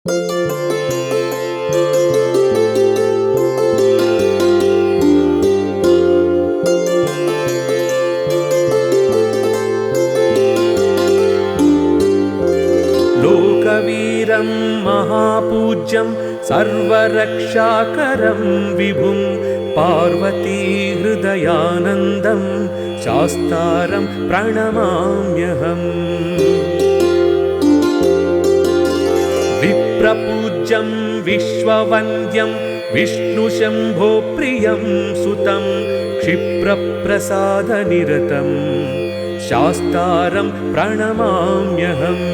लोकवीरं महापूज्यं सर्वरक्षाकरं विभुं पार्वतीहृदयानन्दं शास्तारं प्रणमाम्यहम्। विप्रपूज्यं विश्ववन्द्यं विष्णुशम्भो प्रियं सुतं क्षिप्रप्रसादनिरतं शास्तारं प्रणमाम्यहम्।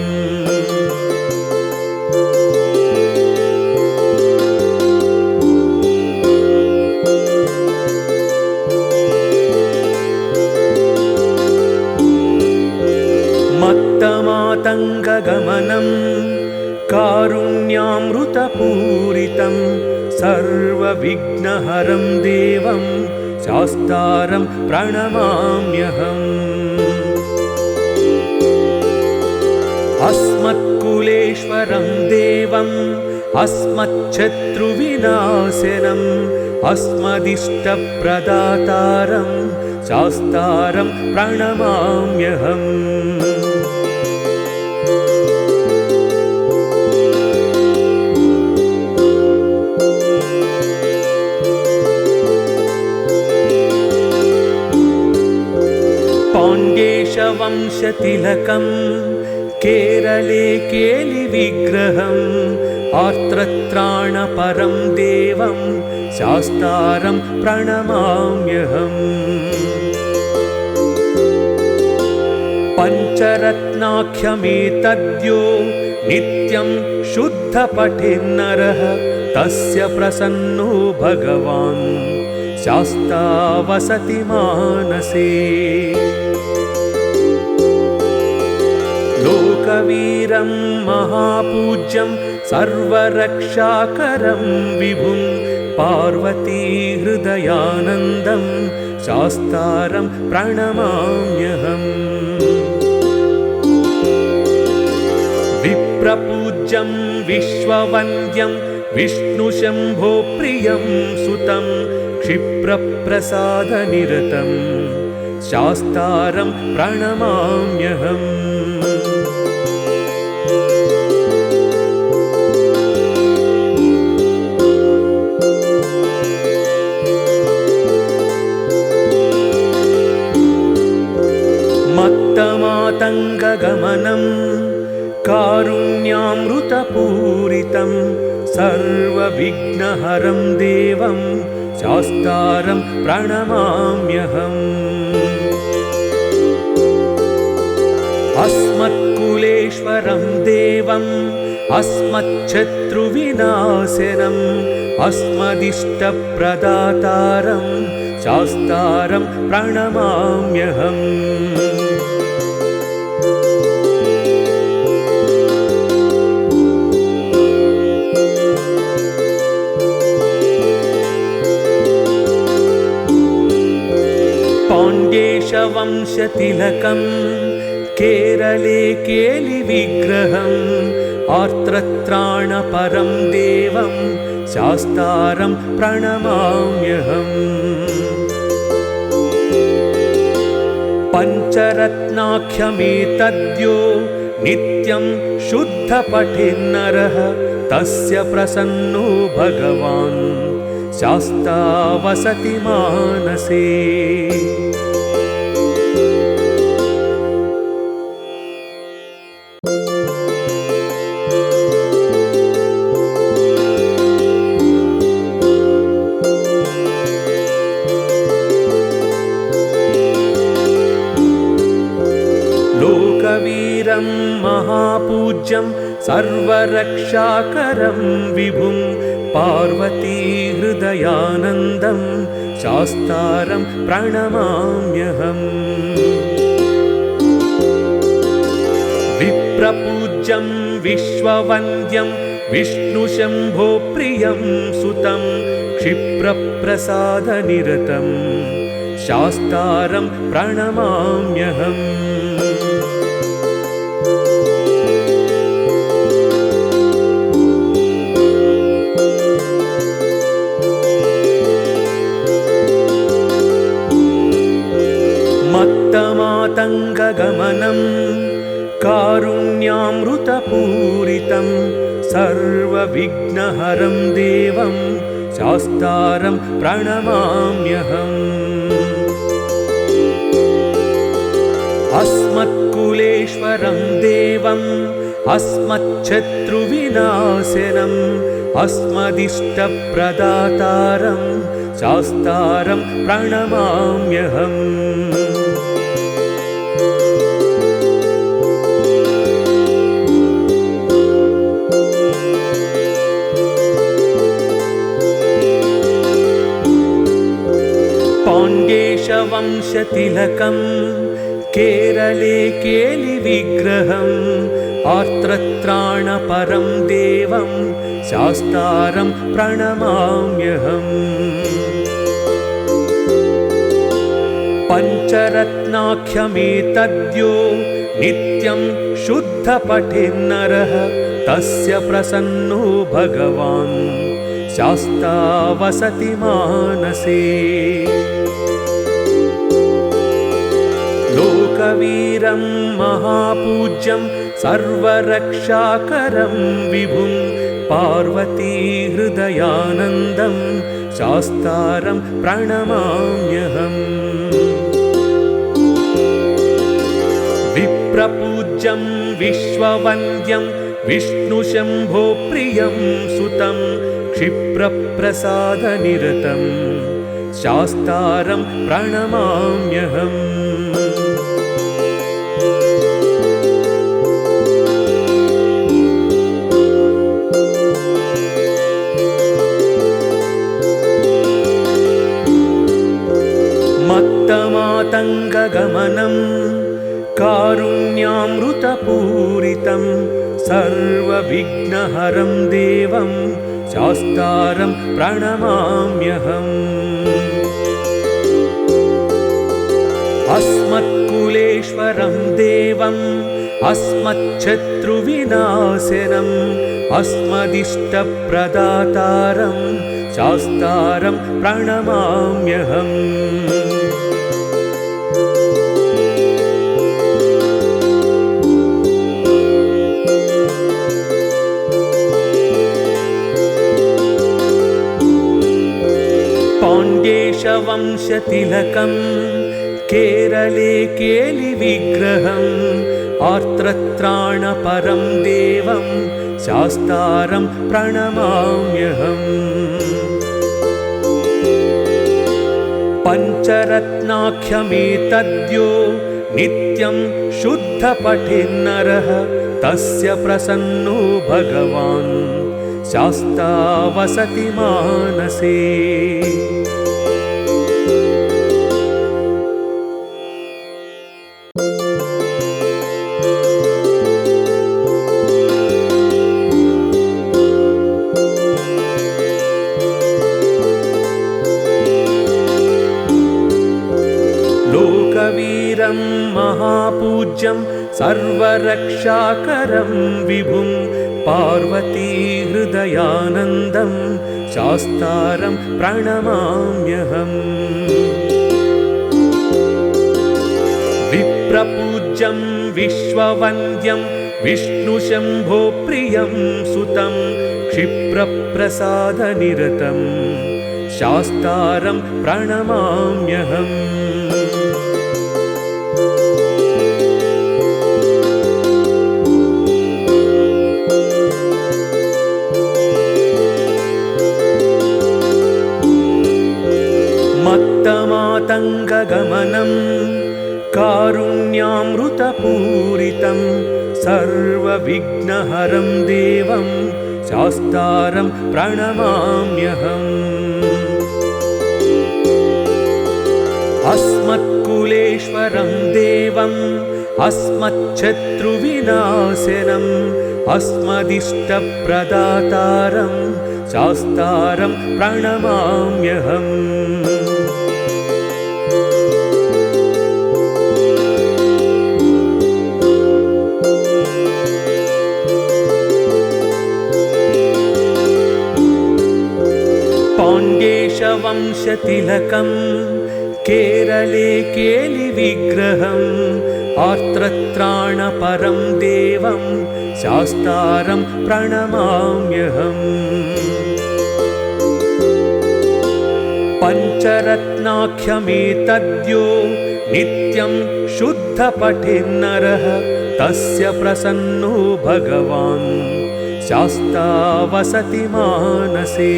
मत्तमातङ्गगमनं कारुण्यामृतपूरितं सर्वविघ्नहरं देवं शास्तारं प्रणमाम्यहम्। अस्मत्कुलेश्वरं देवम् अस्मच्छत्रुविनाशनम् अस्मदिष्टप्रदातारं शास्तारं प्रणमाम्यहम्। पाण्ड्येशवंशतिलकं केरले केलिविग्रहम् आर्तत्राणपरं देवं शास्तारं प्रणमाम्यहम्। पञ्चरत्नाख्यमेतद्यो नित्यं शुद्धपठेन्नरः तस्य प्रसन्नो भगवान् शास्ता वसति मानसे। लोकवीरं महापूज्यं सर्वरक्षाकरं विभुं पार्वतीहृदयानन्दं शास्तारं प्रणमाम्यहम्। विप्रपूज्यं विश्ववन्द्यं विष्णुशम्भो प्रियं सुतं क्षिप्रप्रसादनिरतं शास्तारं प्रणमाम्यहम्। मत्तमातङ्गगमनं कारुण्यामृतपूरितं सर्वविघ्नहरं देवं शास्तारं प्रणमाम्यहम्। अस्मत्कुलेश्वरं देवम् अस्मच्छत्रुविनाशनम् अस्मदिष्टप्रदातारं शास्तारं प्रणमाम्यहम्। पाण्ड्येशवंशतिलकं केरले केलिविग्रहम् आर्तत्राणपरं देवं शास्तारं प्रणमाम्यहम्। पञ्चरत्नाख्यमेतद्यो नित्यं शुद्धपठेन्नरः तस्य प्रसन्नो भगवान् शास्ता वसति मानसे। लोकवीरं महापूज्यं सर्वरक्षाकरं विभुं पार्वतीहृदयानन्दं शास्तारं प्रणमाम्यहम्। विप्रपूज्यं विश्ववन्द्यं विष्णुशम्भो प्रियं सुतं क्षिप्रप्रसादनिरतं शास्तारं प्रणमाम्यहम्। पाण्ड्येशवंशतिलकम् कारुण्यामृतपूरितं सर्वविघ्नहरं देवं शास्तारं प्रणमाम्यहम् अस्मत्कुलेश्वरं देवम् अस्मच्छत्रुविनाशनम् अस्मदिष्टप्रदातारं शास्तारं प्रणमाम्यहम् पाण्ड्येशवंशतिलकम् केरले केलिविग्रहम् आर्तत्राणपरं देवं शास्तारं प्रणमाम्यहम् पञ्चरत्नाख्यमेतद्यो नित्यं शुद्धपठेन्नरः तस्य प्रसन्नो भगवान् शास्ता वसति मानसे लोकवीरं महापूज्यं सर्वरक्षाकरं विभुं पार्वतीहृदयानन्दं शास्तारं प्रणमाम्यहम् विप्रपूज्यं विश्ववन्द्यं विष्णुशम्भो प्रियं सुतं क्षिप्रप्रसादनिरतं शास्तारं प्रणमाम्यहम् मत्तमातङ्गगमनं कारुण्यामृतपूरितं सर्वविघ्नहरं देवं शास्तारं प्रणमाम्यहम् अस्मत्कुलेश्वरं देवम् अस्मच्छत्रुविनाशनम् अस्मदिष्टप्रदातारं शास्तारं प्रणमाम्यहम् पाण्ड्येशवंशतिलकम् केरले केलिविग्रहम् आर्तत्राणपरं देवं शास्तारं प्रणमाम्यहम् पञ्चरत्नाख्यमेतद्यो नित्यं शुद्धपठेन्नरः तस्य प्रसन्नो भगवान् शास्ता वसति मानसे लोकवीरं महापूज्यं सर्वरक्षाकरं विभुं पार्वतीहृदयानन्दं शास्तारं प्रणमाम्यहम् विप्रपूज्यं विश्ववन्द्यं विष्णुशम्भो प्रियं सुतं क्षिप्रप्रसादनिरतं शास्तारं प्रणमाम्यहम् मत्तमातङ्गगमनं कारुण्यामृतपूरितं सर्वविघ्नहरं देवं शास्तारं प्रणमाम्यहम् अस्मत्कुलेश्वरं देवम् अस्मच्छत्रुविनाशनम् अस्मदिष्टप्रदातारं शास्तारं प्रणमाम्यहम् पाण्ड्येशवंशतिलकम् केरले केलिविग्रहम् आर्त्रत्राणपरं देवं शास्तारं प्रणमाम्यहम् पञ्चरत्नाख्यमेतद्यो नित्यं शुद्धपठेन्नरः तस्य प्रसन्नो भगवान् शास्ता वसति मानसे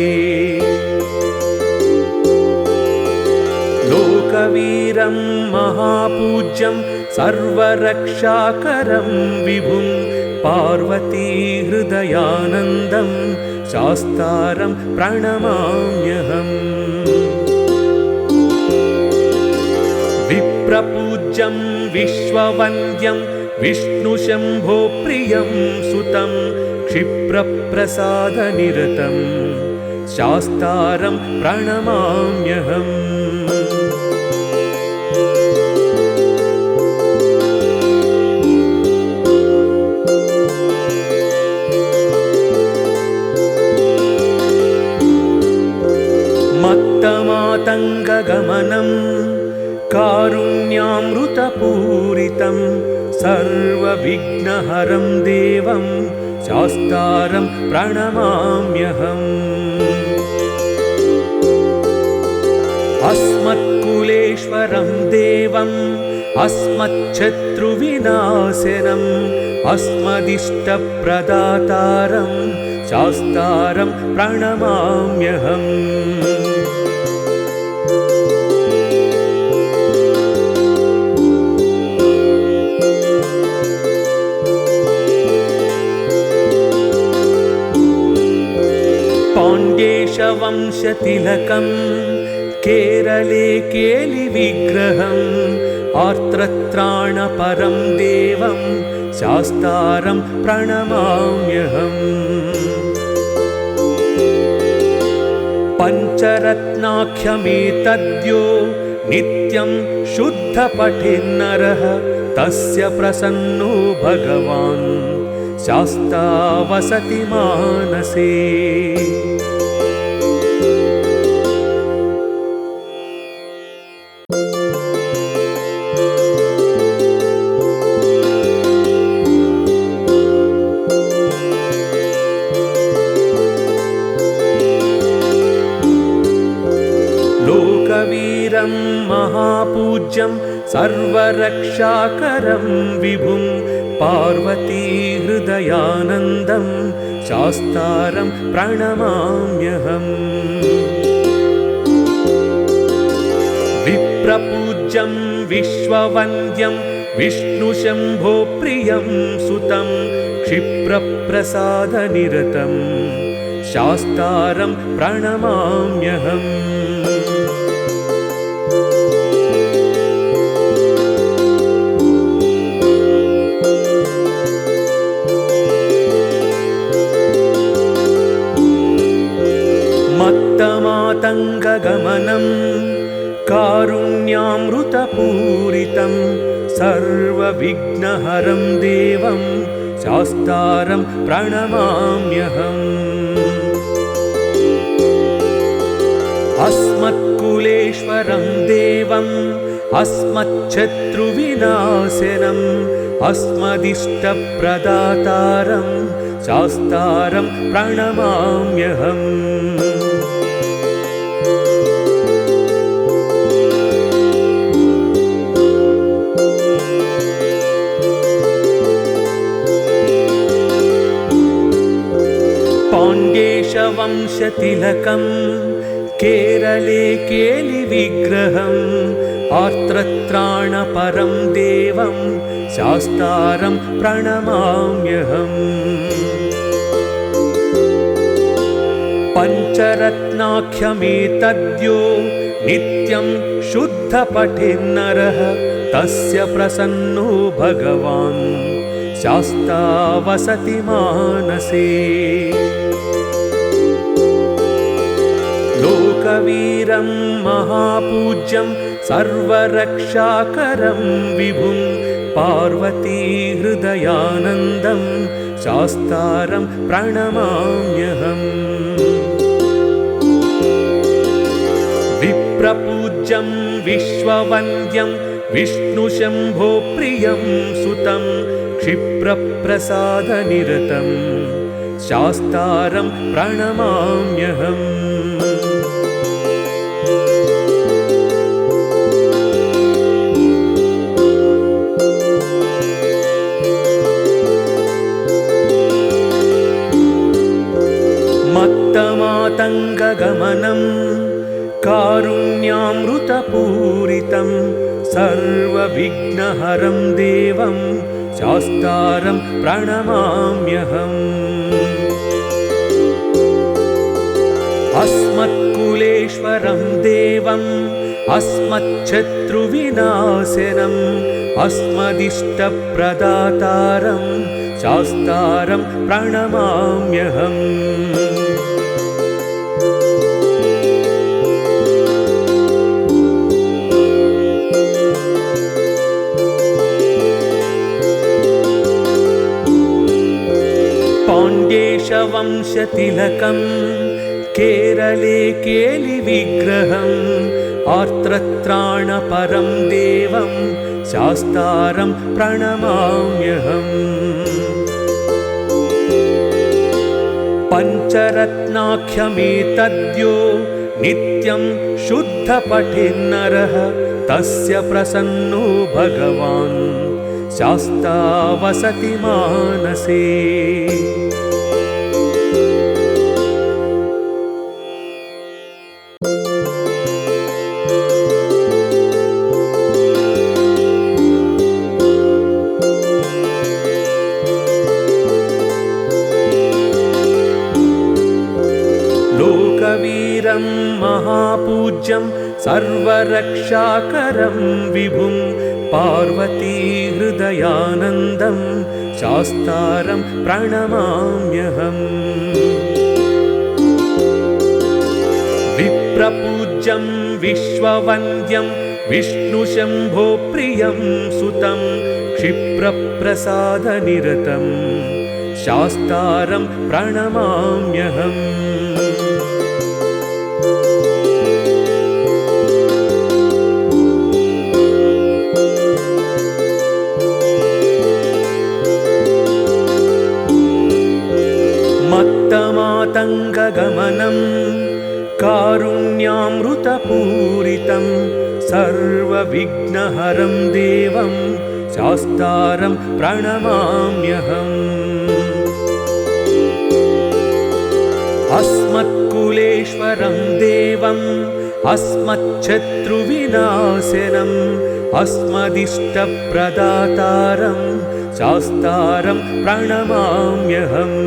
लोकवीरं महापूज्यं सर्वरक्षाकरं विभुं पार्वतीहृदयानन्दं शास्तारं प्रणमाम्यहम् विप्रपूज्यं विश्ववन्द्यं विष्णुशम्भो प्रियं सुतं क्षिप्रप्रसादनिरतं शास्तारं प्रणमाम्यहम् मत्तमातङ्गगमनं कारुण्यामृतपूरितं सर्वविघ्नहरं देवं शास्तारं प्रणमाम्यहम् अस्मत्कुलेश्वरं देवम् अस्मच्छत्रुविनाशनम् अस्मदिष्टप्रदातारं शास्तारं प्रणमाम्यहम् पाण्ड्येशवंशतिलकं केरले केलिविग्रहम् आर्त्रत्राणपरं देवं शास्तारं प्रणमाम्यहम् पञ्चरत्नाख्यमेतद्यो नित्यं शुद्धपठेन्नरः तस्य प्रसन्नो भगवान् शास्ता वसति मानसे लोकवीरं महापूज्यं सर्वरक्षाकरं विभुं पार्वतीहृदयानन्दं शास्तारं प्रणमाम्यहम् विप्रपूज्यं विश्ववन्द्यं विष्णुशम्भो प्रियं सुतं क्षिप्रप्रसादनिरतं शास्तारं प्रणमाम्यहम् मत्तमातङ्गगमनं कारुण्यामृतपूरितं सर्वविघ्नहरं देवं शास्तारं प्रणमाम्यहम् अस्मत्कुलेश्वरं देवम् अस्मच्छत्रुविनाशनम् अस्मदिष्टप्रदातारं शास्तारं प्रणमाम्यहम् पाण्ड्येशवंशतिलकं केरले केलिविग्रहम् आर्त्रत्राणपरं देवं शास्तारं प्रणमाम्यहम् पञ्चरत्नाख्यमेतद्यो नित्यं शुद्धपठेन्नरः तस्य प्रसन्नो भगवान् शास्ता वसति मानसे लोकवीरं महापूज्यं सर्वरक्षाकरं विभुं पार्वतीहृदयानन्दं शास्तारं प्रणमाम्यहम् विप्रपूज्यं विश्ववन्द्यं विष्णुशम्भो प्रियं सुतं क्षिप्रप्रसादनिरतं शास्तारं प्रणमाम्यहम्। मत्तमातङ्गगमनं कारुण्यामृतपूरितं सर्वविघ्नहरं देवं शास्तारं प्रणमाम्यहम्। अस्मत्कुलेश्वरं देवम् अस्मच्छत्रुविनाशनम् अस्मदिष्टप्रदातारं शास्तारं प्रणमाम्यहम्। पाण्ड्येशवंशतिलकं केरले केलिविग्रहम् आर्त्रत्राणपरं देवं शास्तारं प्रणमाम्यहम्। पञ्चरत्नाख्यमेतद्यो नित्यं शुद्धपठेन्नरः तस्य प्रसन्नो भगवान् शास्ता वसति मानसे। लोकवीरं महापूज्यं सर्वरक्षाकरं विभुं पार्वतीहृदयानन्दं शास्तारं प्रणमाम्यहम्। विप्रपूज्यं विश्ववन्द्यं विष्णुशम्भो प्रियं सुतं क्षिप्रप्रसादनिरतं शास्तारं प्रणमाम्यहम्। मत्तमातङ्गगमनं कारुण्यामृतपूरितं सर्वविघ्नहरं देवं शास्तारं प्रणमाम्यहम्। अस्मत्कुलेश्वरं देवम् अस्मच्छत्रुविनाशनम् अस्मदिष्टप्रदातारं शास्तारं प्रणमाम्यहम्।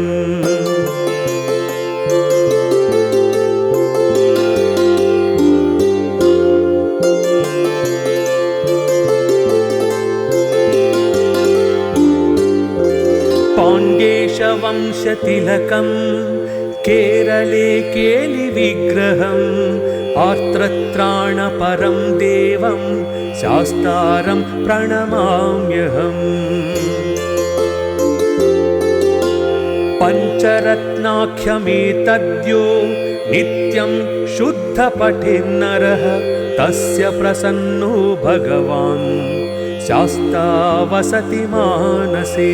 पाण्ड्येशवंशतिलकं केरले केलिविग्रहम् आर्त्रत्राणपरं देवं शास्तारं प्रणमाम्यहम्। पञ्चरत्नाख्यमेतद्यो नित्यं शुद्धपठेन्नरः तस्य प्रसन्नो भगवान् शास्ता वसति मानसे।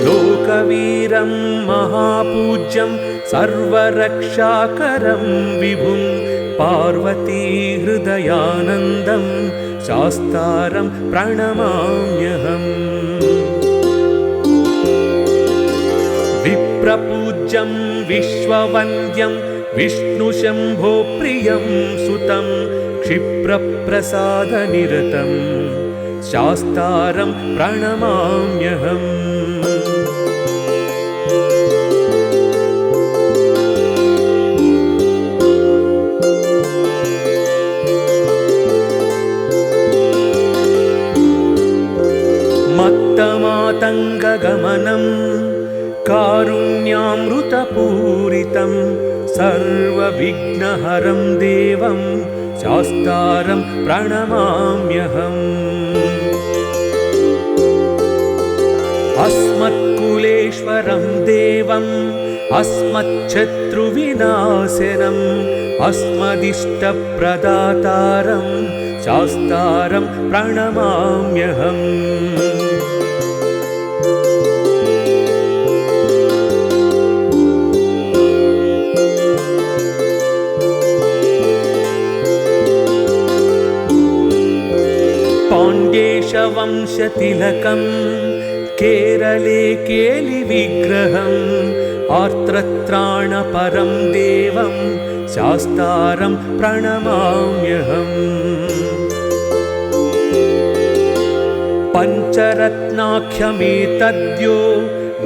लोकवीरं महापूज्यं सर्वरक्षाकरं विभुं पार्वतीहृदयानन्दं शास्तारं प्रणमाम्यहम्। विप्रपूज्यं विश्ववन्द्यं विष्णुशम्भो प्रियं सुतं क्षिप्रप्रसादनिरतं शास्तारं प्रणमाम्यहम्। मत्तमातङ्गगमनं कारुण्यामृतपूरितं सर्वविघ्नहरं देवं शास्तारं प्रणमाम्यहम्। अस्मत्कुलेश्वरं देवम् अस्मच्छत्रुविनाशनम् अस्मदिष्टप्रदातारं शास्तारं प्रणमाम्यहम्। पाण्ड्येशवंशतिलकं केरले केलिविग्रहम् आर्तत्राणपरं देवं शास्तारं प्रणमाम्यहम्। पञ्चरत्नाख्यमेतद्यो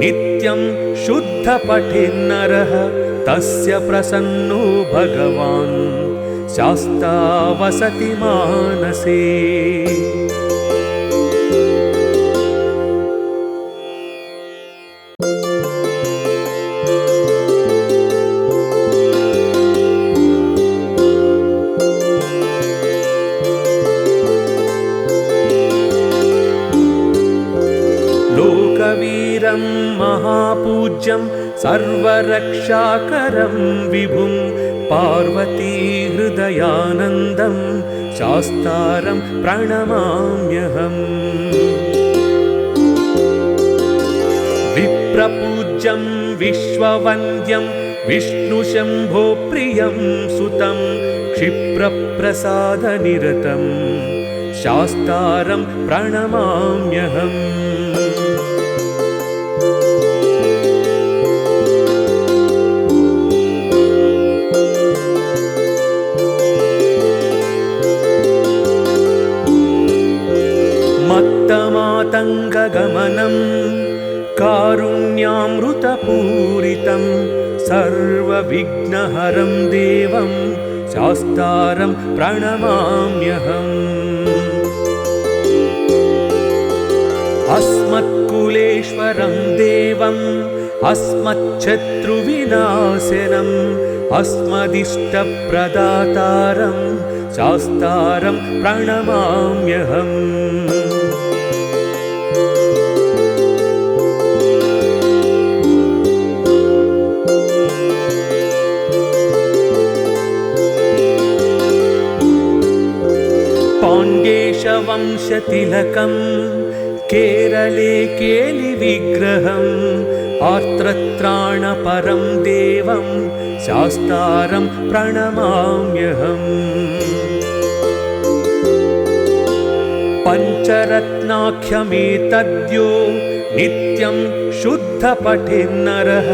नित्यं शुद्धपठेन्नरः तस्य प्रसन्नो भगवान् शास्ता वसति मानसे। लोकवीरं महापूज्यं सर्वरक्षाकरं विभुं पार्वती हृदयानन्दं शास्तारं प्रणमाम्यहम्। विप्रपूज्यं विश्ववन्द्यं विष्णुशम्भो प्रियं सुतं क्षिप्रप्रसादनिरतं शास्तारं प्रणमाम्यहम्। मत्तमातङ्गगमनं कारुण्यामृतपूरितं सर्वविघ्नहरं देवं शास्तारं प्रणमाम्यहम्। अस्मत्कुलेश्वरं देवम् अस्मच्छत्रुविनाशनम् अस्मदिष्टप्रदातारं शास्तारं प्रणमाम्यहम्। पाण्ड्येशवंशतिलकं केरले केलिविग्रहम् आर्तत्राणपरं देवं शास्तारं प्रणमाम्यहम्। पञ्चरत्नाख्यमेतद्यो नित्यं शुद्धपठेन्नरः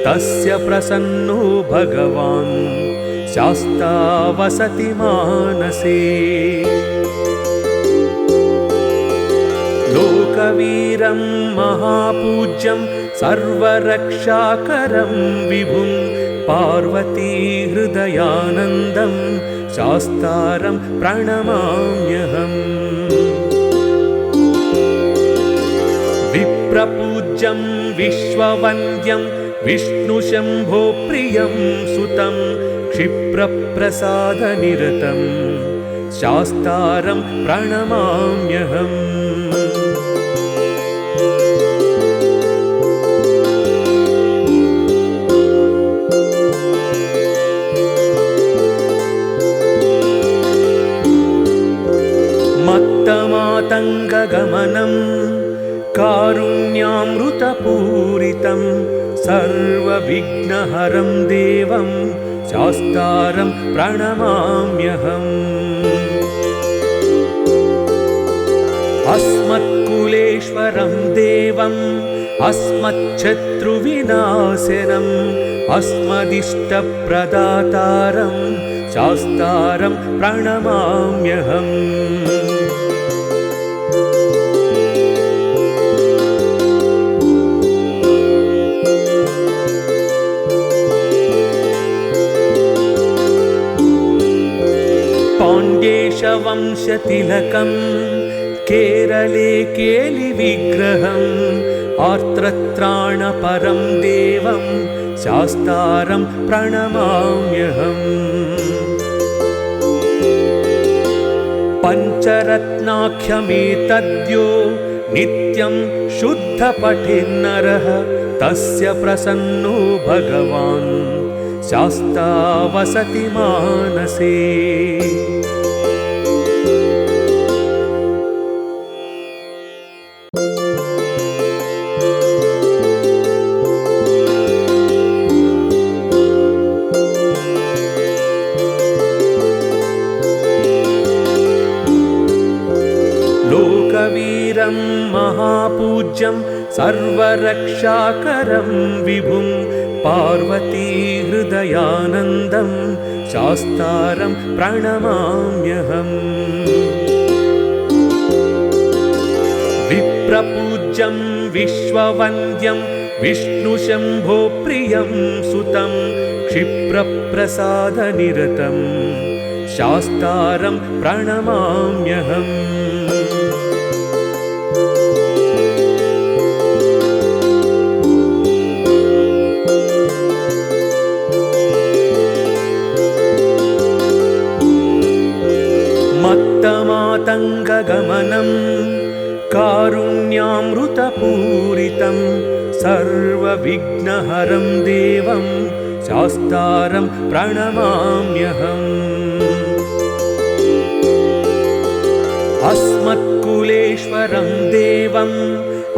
तस्य प्रसन्नो भगवान् शास्ता वसति मानसे। लोकवीरं महापूज्यं सर्वरक्षाकरं विभुं पार्वती हृदयानन्दं शास्तारं प्रणमाम्यहम्। विप्रपूज्यं विश्ववन्द्यं विष्णुशम्भो प्रियं सुतं क्षिप्रप्रसादनिरतं शास्तारं प्रणमाम्यहम्। मत्तमातङ्गगमनं कारुण्यामृतपूरितं सर्वविघ्नहरं देवं शास्तारं प्रणमाम्यहम्। अस्मत्कुलेश्वरं देवम् अस्मच्छत्रुविनाशनम् अस्मदिष्टप्रदातारं शास्तारं प्रणमाम्यहम्। पाण्ड्येशवंशतिलकं केरले केलिविग्रहम् आर्तत्राणपरं देवं शास्तारं प्रणमाम्यहम्। पञ्चरत्नाख्यमेतद्यो नित्यं शुद्धपठेन्नरः तस्य प्रसन्नो भगवान् शास्ता वसति मानसे। लोकवीरं महापूज्यं सर्वरक्षाकरं विभुं पार्वती हृदयानन्दं शास्तारं प्रणमाम्यहम्। विप्रपूज्यं विश्ववन्द्यं विष्णुशम्भो प्रियं सुतं क्षिप्रप्रसादनिरतं शास्तारं प्रणमाम्यहम्। मत्तमातङ्गगमनं कारुण्यामृतपूरितं सर्वविघ्नहरं देवं शास्तारं प्रणमाम्यहम्। अस्मत्कुलेश्वरं देवम्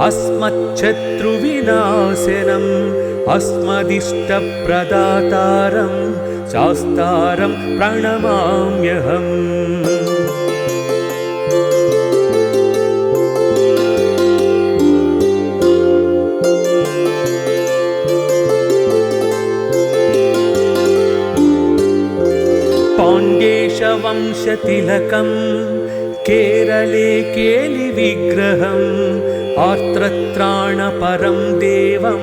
अस्मच्छत्रुविनाशनम् अस्मदिष्टप्रदातारं शास्तारं प्रणमाम्यहम्। पाण्ड्येशवंशतिलकं केरले केलिविग्रहम् आर्त्रत्राणपरं देवं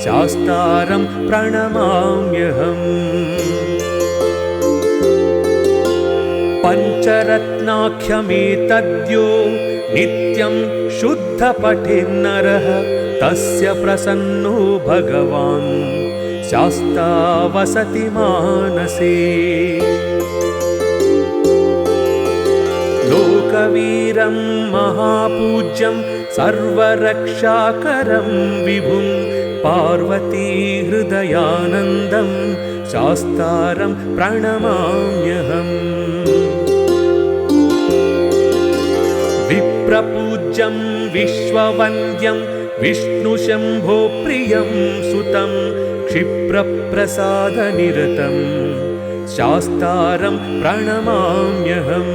शास्तारं प्रणमाम्यहम्। पञ्चरत्नाख्यमेतद्यो नित्यं शुद्धपठेन्नरः तस्य प्रसन्नो भगवान् शास्ता वसति मानसे। लोकवीरं महापूज्यं सर्वरक्षाकरं विभुं पार्वती हृदयानन्दं शास्तारं प्रणमाम्यहम्। विप्रपूज्यं विश्ववन्द्यं विष्णुशम्भो प्रियं सुतं क्षिप्रप्रसादनिरतं शास्तारं प्रणमाम्यहम्।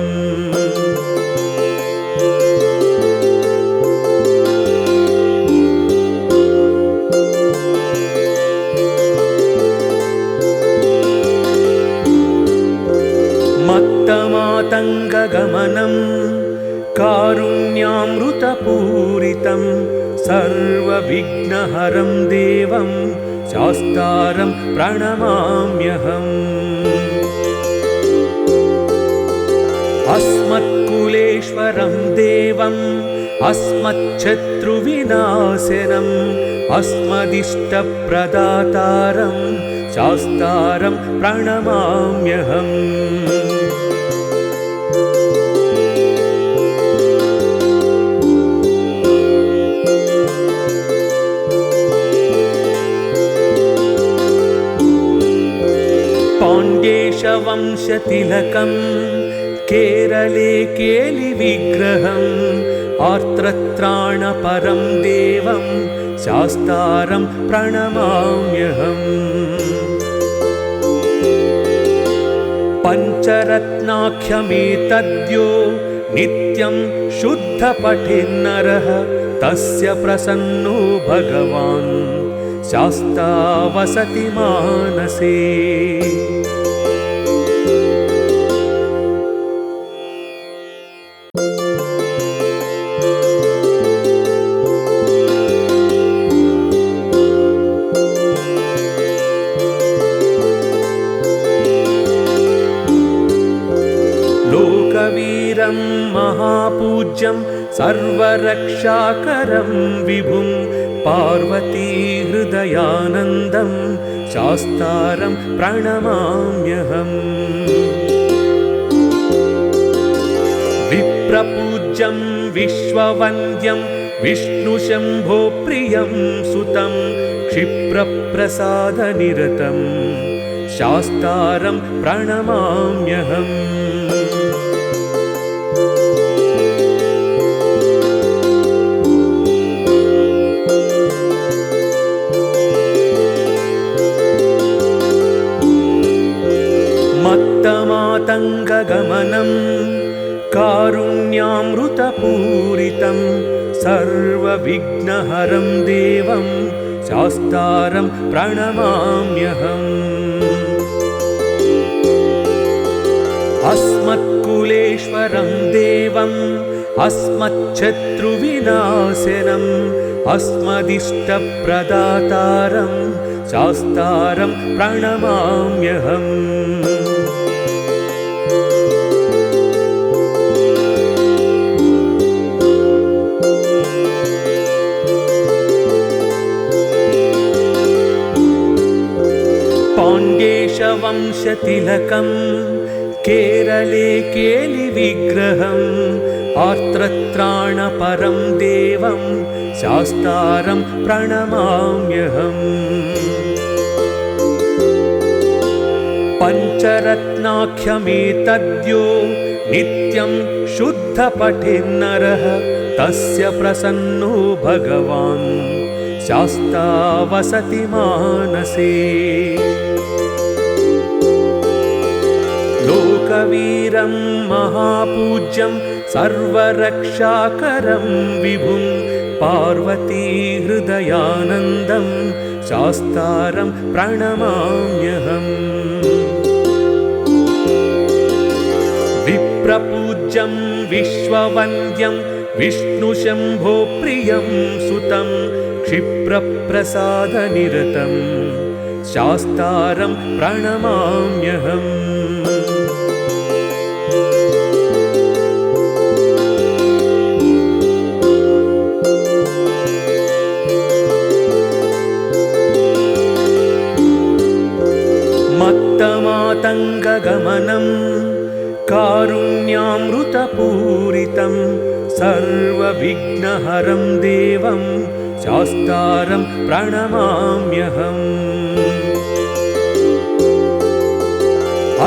मत्तमातङ्गगमनं कारुण्यामृतपूरितं सर्वविघ्नहरं देवं शास्तारं प्रणमाम्यहम्। अस्मत्कुलेश्वरं देवम् अस्मच्छत्रुविनाशनम् अस्मदिष्टप्रदातारं शास्तारं प्रणमाम्यहम्। पाण्ड्येशवंशतिलकं केरले केलिविग्रहम् आर्त्रत्राणपरं देवं शास्तारं प्रणमाम्यहम्। पञ्चरत्नाख्यमेतद्यो नित्यं शुद्धपठेन्नरः तस्य प्रसन्नो भगवान् शास्ता वसति मानसे। लोकवीरं महापूज्यं सर्वरक्षाकरं विभुं पार्वती हृदयानन्दं शास्तारं प्रणमाम्यहम्। विप्रपूज्यं विश्ववन्द्यं विष्णुशम्भो प्रियं सुतं क्षिप्रप्रसादनिरतं शास्तारं प्रणमाम्यहम्। मत्तमातङ्गगमनं कारुण्यामृतपूरितं सर्वविघ्नहरं देवं शास्तारं प्रणमाम्यहम्। अस्मत्कुलेश्वरं देवम् अस्मच्छत्रुविनाशनम् अस्मदिष्टप्रदातारं शास्तारं प्रणमाम्यहम्। पाण्ड्येशवंशतिलकं केरले केलिविग्रहम् आर्त्रत्राणपरं देवं शास्तारं प्रणमाम्यहम्। पञ्चरत्नाख्यमेतद्यो नित्यं शुद्धपठेन्नरः तस्य प्रसन्नो भगवान् शास्ता वसति मानसे। लोकवीरं महापूज्यं सर्वरक्षाकरं विभुं पार्वतीहृदयानन्दं शास्तारं प्रणमाम्यहम्। विप्रपूज्यं विश्ववन्द्यं विष्णुशम्भो प्रियं सुतं क्षिप्रप्रसादनिरतं शास्तारं प्रणमाम्यहम्। मत्तमातङ्गगमनं कारुण्यामृतपूरितं सर्वविघ्नहरं देवं शास्तारं प्रणमाम्यहम्।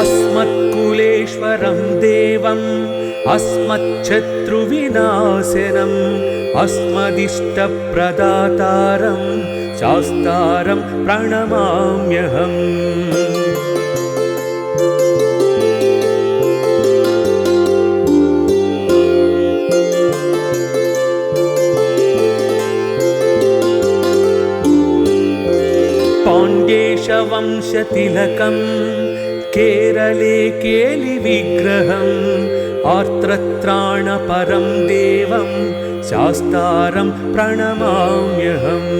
अस्मत्कुलेश्वरं देवम् अस्मच्छत्रुविनाशनम् अस्मदिष्टप्रदातारं शास्तारं प्रणमाम्यहम्। पाण्ड्येशवंशतिलकं केरले केलिविग्रहम् आर्त्रत्राणपरं देवं शास्तारं प्रणमाम्यहम्।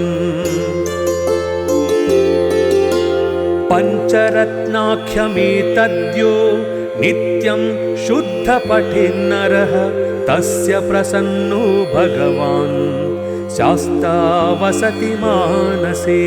पञ्चरत्नाख्यमेतद्यो नित्यं शुद्धपठेन्नरः तस्य प्रसन्नो भगवान् शास्ता वसति मानसे।